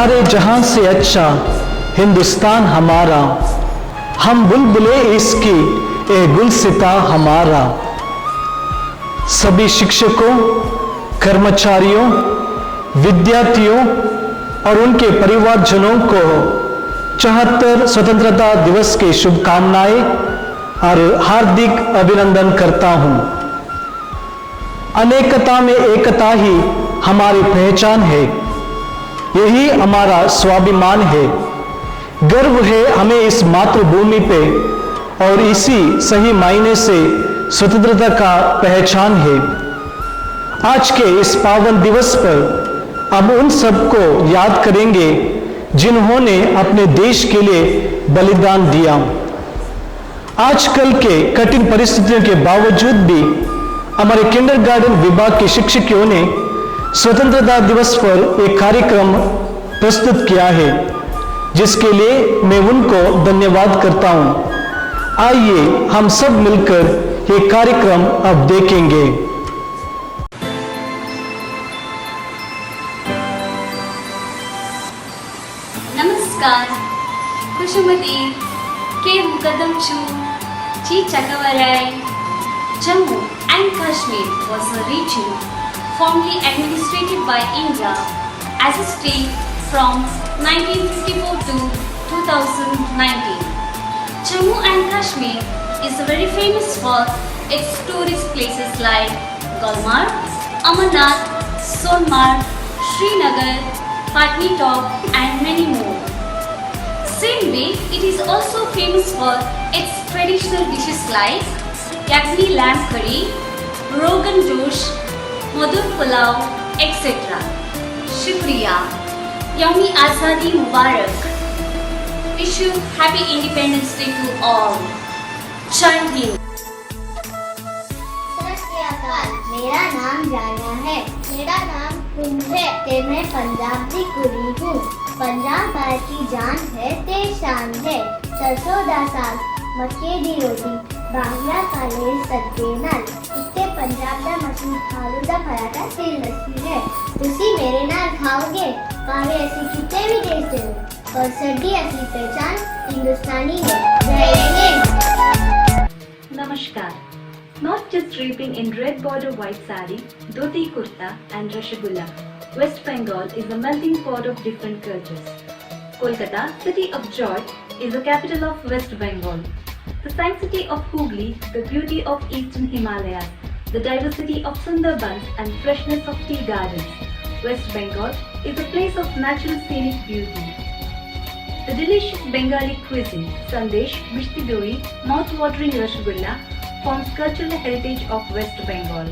सारे जहां से अच्छा हिंदुस्तान हमारा, हम बुलबुले इसकी ए गुलसिता हमारा। सभी शिक्षकों, कर्मचारियों, विद्यार्थियों और उनके परिवारजनों को 74 स्वतंत्रता दिवस की शुभकामनाएं और हार्दिक अभिनंदन करता हूं। अनेकता में एकता ही हमारी पहचान है, यही हमारा स्वाभिमान है। गर्व है हमें इस मातृभूमि पे और इसी सही मायने से स्वतंत्रता का पहचान है। आज के इस पावन दिवस पर हम उन सबको याद करेंगे जिन्होंने अपने देश के लिए बलिदान दिया। आजकल के कठिन परिस्थितियों के बावजूद भी हमारे किंडरगार्टन विभाग के शिक्षकों ने स्वतंत्रता दिवस पर एक कार्यक्रम प्रस्तुत किया है, जिसके लिए मैं उनको धन्यवाद करता हूं। आइए हम सब मिलकर ये कार्यक्रम अब देखेंगे। नमस्कार, खुशमदी के मुकदम चू ची चकवराय। Jammu and Kashmir was a region formerly administrated by India as a state from 1954 to 2019. Jammu and Kashmir is very famous for its tourist places like Gulmarg, Amarnath, Sonmarg, Srinagar, Patni-Top and many more. Same way, it is also famous for its traditional dishes like Yakni lamb curry, Rogan Josh, Madhur pulao, etc. Shukriya. Yawmi Azadi Mubarak. Wish you happy Independence Day to all. Jai Hind. मेरा नाम जाना है। मेरा नाम कुंभ है ते मैं पंजाब की कुड़ी हूँ। पंजाब भारत की जान है ते शान है। सरसों दा साग, मक्के दी रोटी, बांगला काले सद्दे नाल। इत्ते पंजाब दा मशहूर आलू दा पराठा ते लस्सी है। तुसी मेरे नाल खाओगे? भावे ऐसी कितने भी देश दे और सदी असली पहचान हिंदुस्तानी है। जय Hind. Namaskar. Not just draping in red border white sari, dhoti kurta and rasgulla, West Bengal is a melting pot of different cultures. Kolkata, city of joy, is the capital of West Bengal. The sanctity of Hooghly, the beauty of eastern Himalayas, the diversity of Sundarbans and freshness of tea gardens. West Bengal is a place of natural scenic beauty. The delicious Bengali cuisine, sandesh, mishti doi, mouth-watering rasgulla, forms cultural heritage of West Bengal.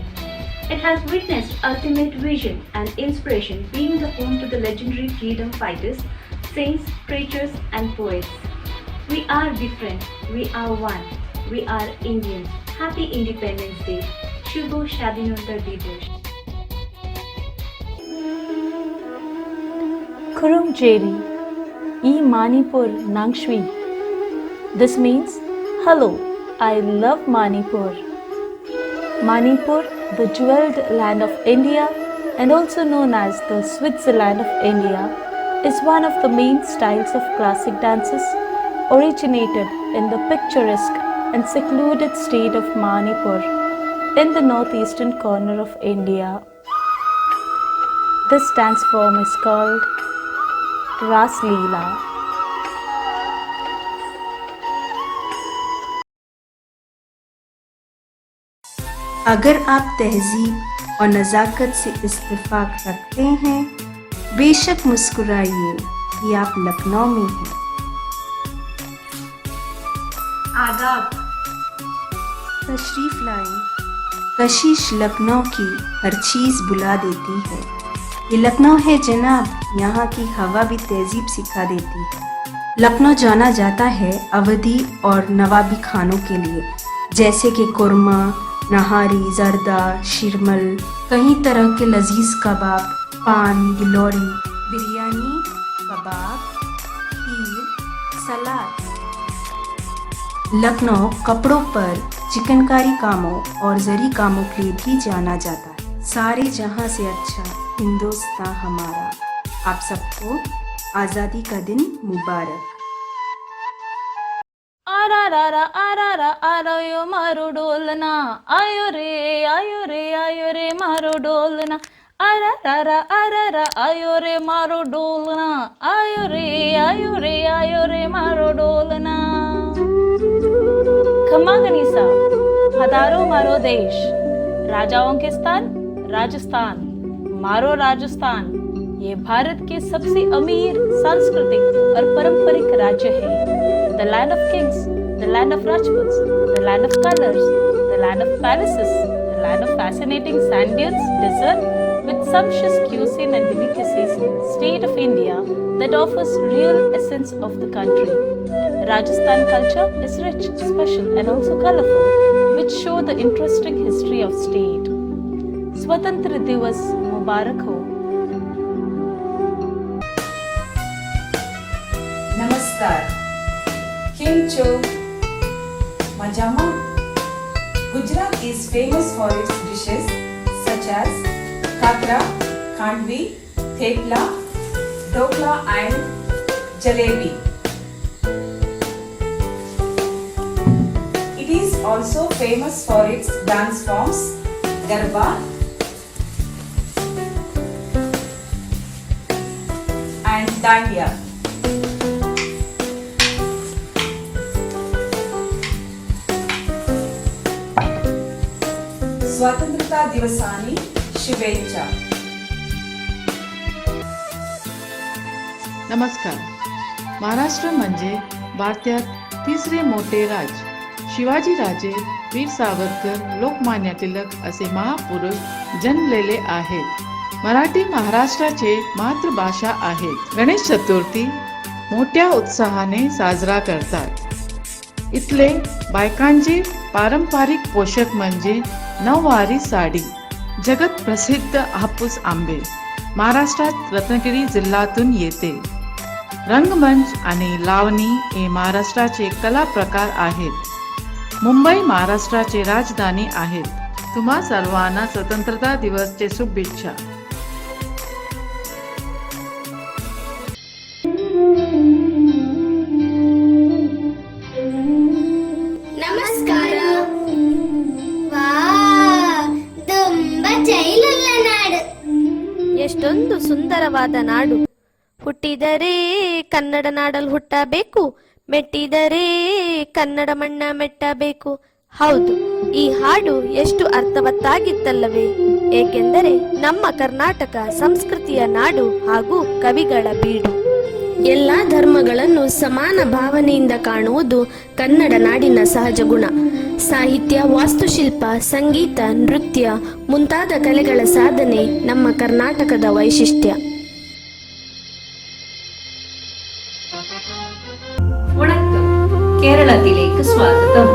It has witnessed ultimate vision and inspiration, being the home to the legendary freedom fighters, saints, preachers and poets. We are different, we are one, we are Indians. Happy Independence Day. Shubho Shadinota Divas. Kurum Jeri, E Manipur Nangshwi. This means, hello, I love Manipur. Manipur, the jeweled land of India and also known as the Switzerland of India, is one of the main styles of classic dances originated in the picturesque and secluded state of Manipur in the northeastern corner of India. This dance form is called Ras Leela. अगर आप तहजीब और नज़ाकत से इत्तेफाक रखते हैं, बेशक मुस्कुराइए कि आप लखनऊ में हैं। आदाब, तशरीफ़ लाएं। कशिश लखनऊ की हर चीज़ बुला देती है। ये लखनऊ है जनाब, यहाँ की हवा भी तहजीब सिखा देती है। लखनऊ जाना जाता है अवधी और नवाबी खानों के लिए, जैसे कि कुरमा, नहारी, जर्दा, शिरमल, कई तरह के लजीज कबाब, पान, गिलोरी, बिरयानी, कबाब, खीर, सलाद। लखनऊ कपड़ों पर चिकनकारी कामों और जरी कामों के लिए भी जाना जाता है। सारे जहां से अच्छा हिंदुस्तान हमारा। आप सबको आज़ादी का दिन मुबारक। आरायो मारो डोलना, आयो रे मारो डोलना, आरा आयो रे मारो डोलना, आयो रे मारो डोलना। खम्मा गनीसा, हजारों मारो देश, राजाओं के स्थान राजस्थान, मारो राजस्थान। ये भारत के सबसे अमीर सांस्कृतिक और पारंपरिक राज्य है। The land of kings, the land of Rajputs, the land of colors, the land of palaces, the land of fascinating sand dunes, desert with sumptuous cuisine and delicacies, state of India that offers real essence of the country. Rajasthan culture is rich, special and also colorful, which show the interesting history of state. स्वतंत्र दिवस मुबारक हो। नमस्कार, કેમ છો? મજામાં? Gujarat is famous for its dishes such as khakhra, khandvi, thepla, dhokla and jalebi. It is also famous for its dance forms Garba and Dandiya. स्वातंत्र्यता दिवसानी शुभेच्छा। नमस्कार। महाराष्ट्र म्हणजे भारतात तिसरे मोठे राज्य। शिवाजी राजे, वीर सावरकर, लोकमान्य टिळक असे महापुरुष जन्मलेले आहेत। मराठी महाराष्ट्राचे मातृभाषा आहे। गणेश चतुर्थी मोठ्या उत्साहाने साजरा करतात। इथले बायकांचे पारंपरिक पोशाख म्हणजे नऊवारी साडी। जगत प्रसिद्ध हापूस आंबे महाराष्ट्रात रत्नागिरी जिल्ह्यातून येते। रंगमंच आणि लावणी हे महाराष्ट्राचे कला प्रकार आहेत। मुंबई महाराष्ट्राची राजधानी आहे। तुम्हा सर्वांना स्वतंत्रता दिवसच्या शुभेच्छा। ನಮಸ್ಕಾರ. ತುಂಬಾ ಚೈಲುಳ್ಳ ನಾಡು. ಎಷ್ಟೊಂದು ಸುಂದರವಾದ ನಾಡು. ಹುಟ್ಟಿದರೆ ಕನ್ನಡ ನಾಡಲ್ಲಿ ಹುಟ್ಟಬೇಕು, ಮೆಟ್ಟಿದರೆ ಕನ್ನಡ ಮಣ್ಣ ಮೆಟ್ಟಬೇಕು. ಹೌದು, ಈ ಹಾಡು ಎಷ್ಟು ಅರ್ಥವತ್ತಾಗಿತ್ತಲ್ಲವೇ? ಏಕೆಂದರೆ ನಮ್ಮ ಕರ್ನಾಟಕ ಸಂಸ್ಕೃತಿಯ ನಾಡು ಹಾಗೂ ಕವಿಗಳ ಬೀಡು. ಎಲ್ಲ ಧರ್ಮಗಳನ್ನು ಸಮಾನ ಭಾವನೆಯಿಂದ ಕಾಣುವುದು ಕನ್ನಡ ನಾಡಿನ ಸಹಜ ಗುಣ. ಸಾಹಿತ್ಯ, ವಾಸ್ತುಶಿಲ್ಪ, ಸಂಗೀತ, ನೃತ್ಯ ಮುಂತಾದ ಕಲೆಗಳ ಸಾಧನೆ ನಮ್ಮ ಕರ್ನಾಟಕದ ವೈಶಿಷ್ಟ್ಯ. Vanakkam, Keralathilekku Swagatham.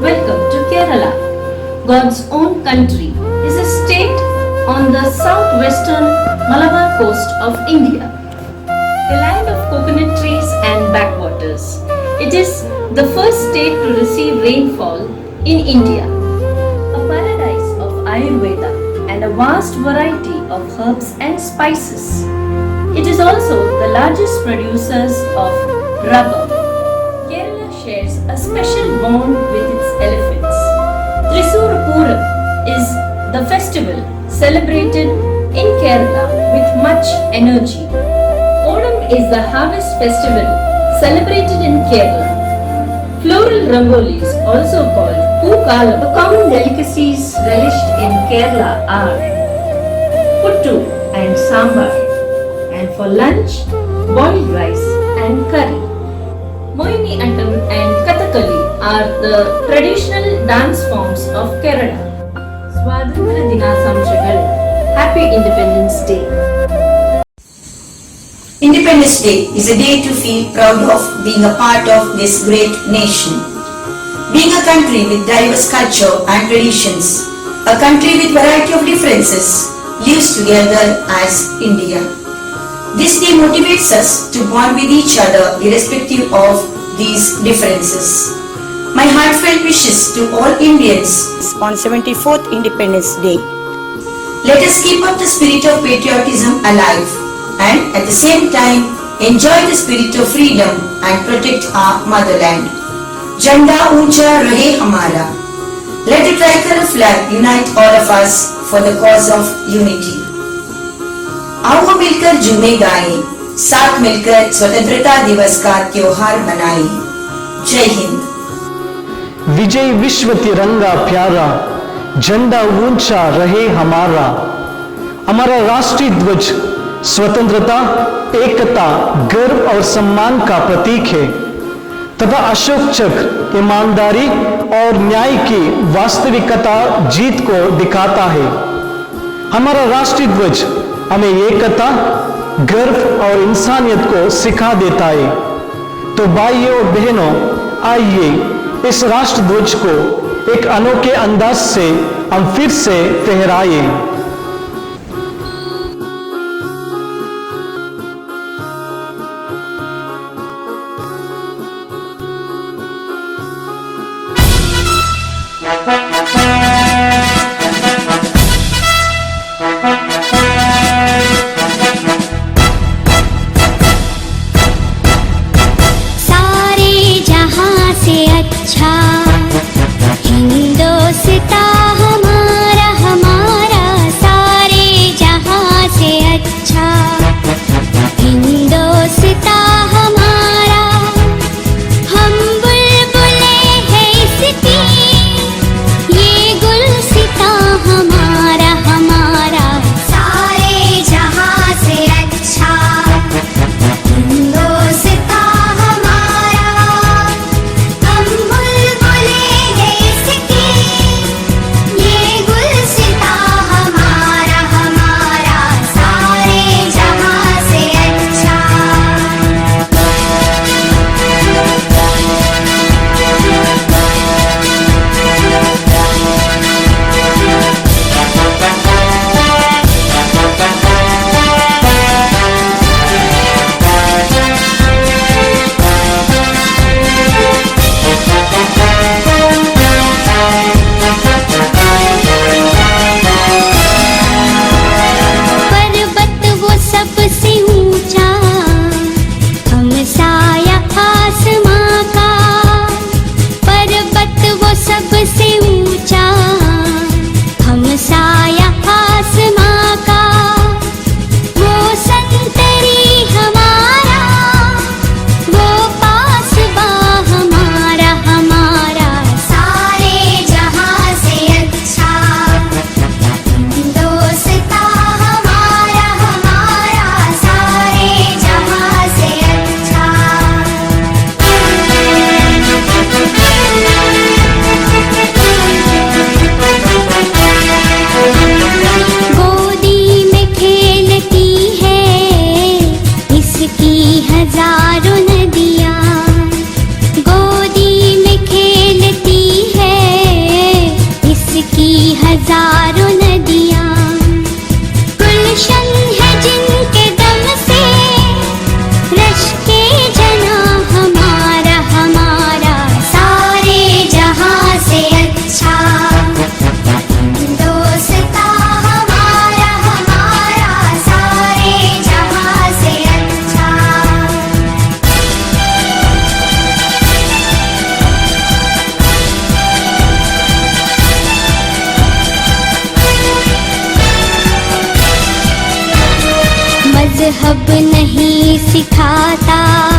Welcome to Kerala. God's own country is a state on the southwestern Malabar coast of India. The land of coconut trees and backwaters. It is the first state to receive rainfall in India. A paradise of Ayurveda and a vast variety of herbs and spices. It is also the largest producers of rubber. Kerala shares a special bond with its elephants. Thrissur Pooram is the festival celebrated in Kerala with much energy. Onam is the harvest festival celebrated in Kerala. Floral rangolis, also called Pookalam, the common delicacies relished in Kerala are puttu and sambar, and for lunch, boiled rice and curry. Mohiniyattam and Kathakali are the traditional dance forms of Kerala. Swatantra Dinasamshagal. Happy Independence Day. Independence Day is a day to feel proud of being a part of this great nation. Being a country with diverse culture and traditions, a country with variety of differences, lives together as India. This day motivates us to bond with each other irrespective of these differences. My heartfelt wishes to all Indians on 74th Independence Day. Let us keep up the spirit of patriotism alive and at the same time enjoy the spirit of freedom and protect our motherland. Jhanda uncha rahe hamara. Let the tricolor flag unite all of us for the cause of unity. आओ मिलकर झूमे गाएं, साथ मिलकर स्वतंत्रता दिवस का त्योहार मनाएं। जय हिंद। विजय विश्व तिरंगा प्यारा, झंडा ऊंचा रहे हमारा। हमारा राष्ट्रीय ध्वज स्वतंत्रता, एकता, गर्व और सम्मान का प्रतीक है तथा अशोक चक्र ईमानदारी और न्याय की वास्तविकता जीत को दिखाता है। हमारा राष्ट्रीय ध्वज हमें एकता, गर्व और इंसानियत को सिखा देता है। तो भाइयों और बहनों, आइए इस राष्ट्र ध्वज को एक अनोखे अंदाज से हम फिर से फहराए। मजहब नहीं सिखाता